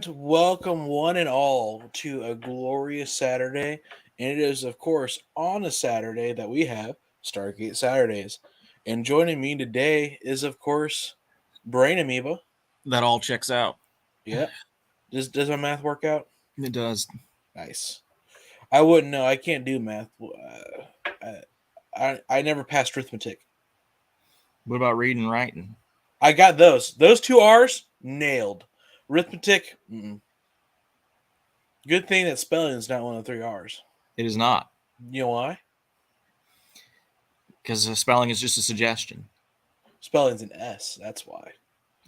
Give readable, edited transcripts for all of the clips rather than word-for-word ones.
Welcome one and all to a glorious Saturday. And it is, of course, on a Saturday that we have Stargate Saturdays. And joining me today is, of course, Brain Amoeba. That all checks out. Yeah. Does my math work out? It does. Nice. I wouldn't know. I can't do math. I never passed arithmetic. What about reading and writing? I got those. Those two R's nailed. Arithmetic, good thing that spelling is not one of the three R's. It is not, You know why? because spelling is just a suggestion. Spelling's an S. That's why.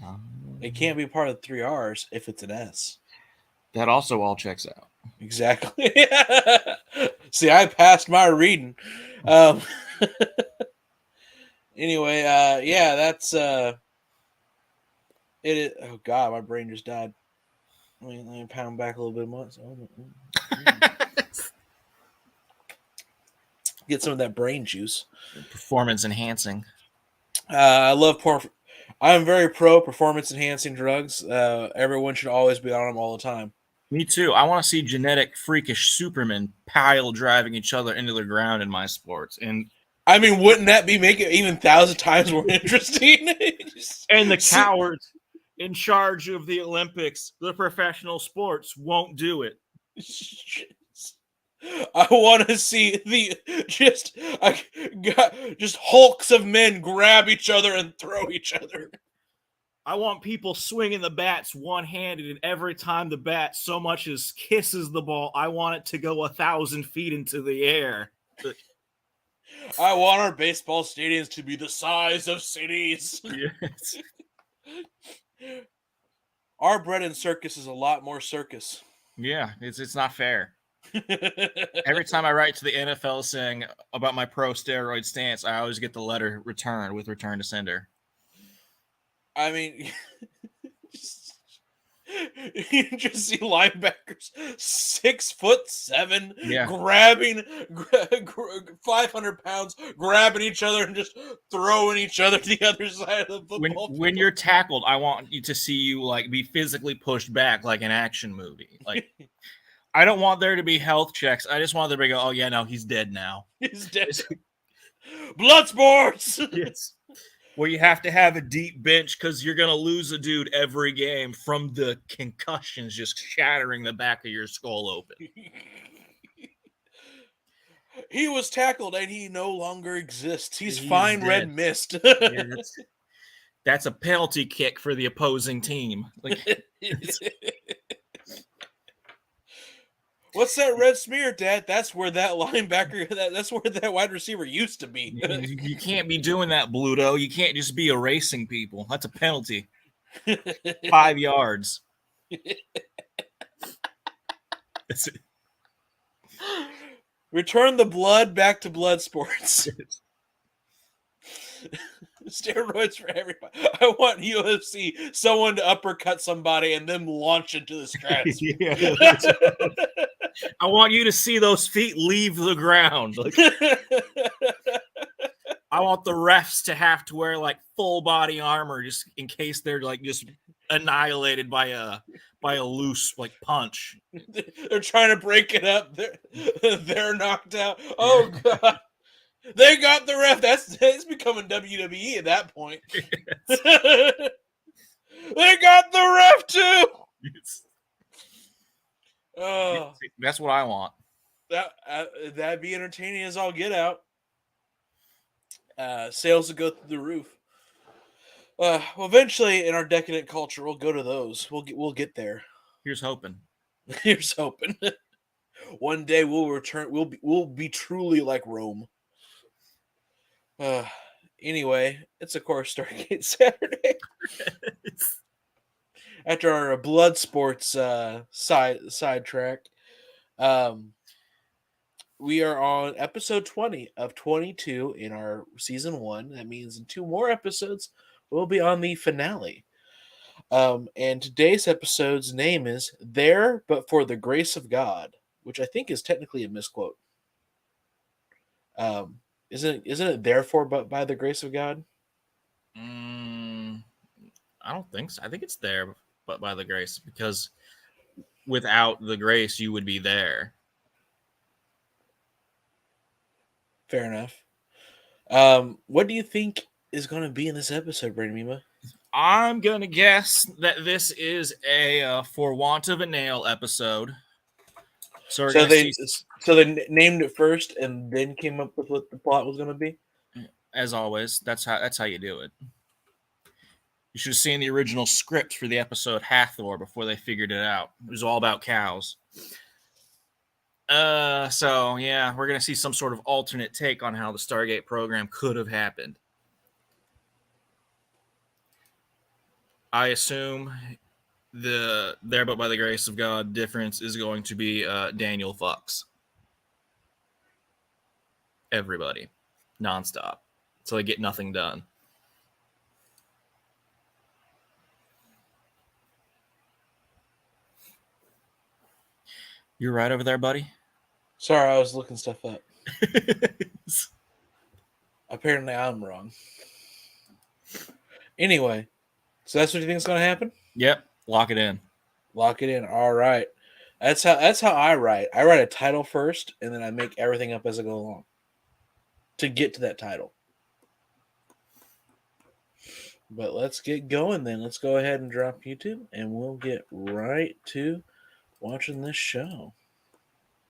Um, It can't be part of the three R's if it's an S. that also all checks out. Exactly. See, I passed my reading. Um, anyway, yeah, that's it. Is, oh God, my brain just died. Let me pound back a little bit more. Get some of that brain juice. Performance enhancing. I love I'm very pro performance enhancing drugs. Everyone should always be on them all the time. Me too. I want to see genetic freakish supermen pile driving each other into the ground in my sports. And I mean, wouldn't that be make it even 1,000 times more interesting? the cowards in charge of the Olympics, the professional sports, won't do it. I want to see just hulks of men grab each other and throw each other. I want people swinging the bats one-handed, and every time the bat so much as kisses the ball, I want it to go 1,000 feet into the air. I want our baseball stadiums to be the size of cities. Yes. Our bread and circus is a lot more circus. Yeah, it's not fair. Every time I write to the NFL saying about my pro steroid stance, I always get the letter return with return to sender. I mean, you just see linebackers 6'7", grabbing 500 pounds, grabbing each other and just throwing each other to the other side of the football. When you're tackled, I want you to see you like be physically pushed back like an action movie. Like I don't want there to be health checks. I just want there to go, oh yeah, no, he's dead now. He's dead. Blood sports. Yes. Where you have to have a deep bench because you're going to lose a dude every game from the concussions just shattering the back of your skull open. He was tackled and he no longer exists. He's fine dead. Red mist. Yeah, that's a penalty kick for the opposing team. Like, what's that red smear, Dad? That's where that linebacker, that's where that wide receiver used to be. You can't be doing that, Bluto. You can't just be erasing people. That's a penalty. 5 yards. Return the blood back to blood sports. Steroids for everybody. I want UFC someone to uppercut somebody and then launch into the stratosphere. I want you to see those feet leave the ground. Like, I want the refs to have to wear like full body armor just in case they're like just annihilated by a loose like punch. They're trying to break it up. They're knocked out. Oh God. They got the ref. It's becoming WWE at that point. Yes. They got the ref too. Oh, that's what I want. That'd be entertaining as all get out. Sales will go through the roof. Well, eventually, in our decadent culture, we'll go to those. We'll get there. Here's hoping. Here's hoping. One day we'll return. We'll be truly like Rome. Anyway, it's of course Stargate Saturday. After our blood sports sidetrack, we are on episode 20 of 22 in our season 1. That means in 2 more episodes we'll be on the finale. And today's episode's name is "There But for the Grace of God," which I think is technically a misquote. Isn't it "Therefore but by the grace of God"? I don't think so. I think it's "There but by the grace," because without the grace, you would be there. Fair enough. What do you think is going to be in this episode, Brandon Mima? I'm gonna guess that this is a for want of a nail episode. So we're So gonna see, they named it first and then came up with what the plot was going to be. as always, that's how you do it. You should have seen the original script for the episode Hathor before they figured it out. It was all about cows. So yeah, we're gonna see some sort of alternate take on how the Stargate program could have happened. I assume the there but by the grace of God difference is going to be Daniel fucks everybody nonstop, so they get nothing done. You're right over there, buddy. Sorry, I was looking stuff up. Apparently, I'm wrong. Anyway, so that's what you think is going to happen? Yep, lock it in. Lock it in. All right. That's how I write. I write a title first, and then I make everything up as I go along to get to that title. But let's get going then. Let's go ahead and drop YouTube, and we'll get right to watching this show.